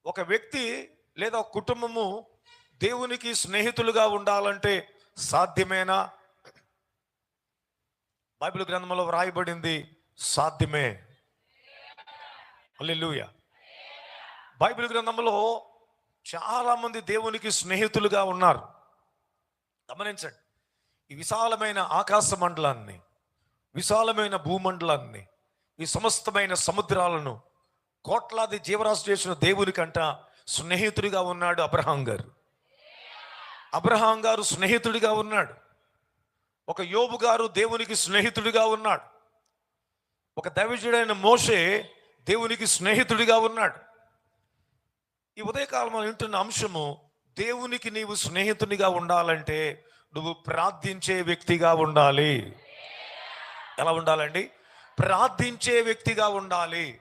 ఒక వ్యక్తి లేదా ఒక కుటుంబము దేవునికి స్నేహితులుగా ఉండాలంటే సాధ్యమేనా? బైబిల్ గ్రంథంలో వ్రాయబడింది సాధ్యమే. హల్లెలూయా. బైబిల్ గ్రంథంలో చాలా మంది దేవునికి స్నేహితులుగా ఉన్నారు. గమనించండి, ఈ విశాలమైన ఆకాశ మండలాన్ని, విశాలమైన భూమండలాన్ని, ఈ సమస్తమైన సముద్రాలను కోట్లాది జీవరాశి చేసిన దేవునికంట స్నేహితుడిగా ఉన్నాడు అబ్రహాం గారు. అబ్రహాం గారు స్నేహితుడిగా ఉన్నాడు. ఒక యోబు గారు దేవునికి స్నేహితుడిగా ఉన్నాడు. ఒక దైవజనుడైన మోషే దేవునికి స్నేహితుడిగా ఉన్నాడు. ఈ ఉదయకాలం మనం వింటున్న అంశము, దేవునికి నీవు స్నేహితునిగా ఉండాలంటే నువ్వు ప్రార్థించే వ్యక్తిగా ఉండాలి. ఎలా ఉండాలండి? ప్రార్థించే వ్యక్తిగా ఉండాలి.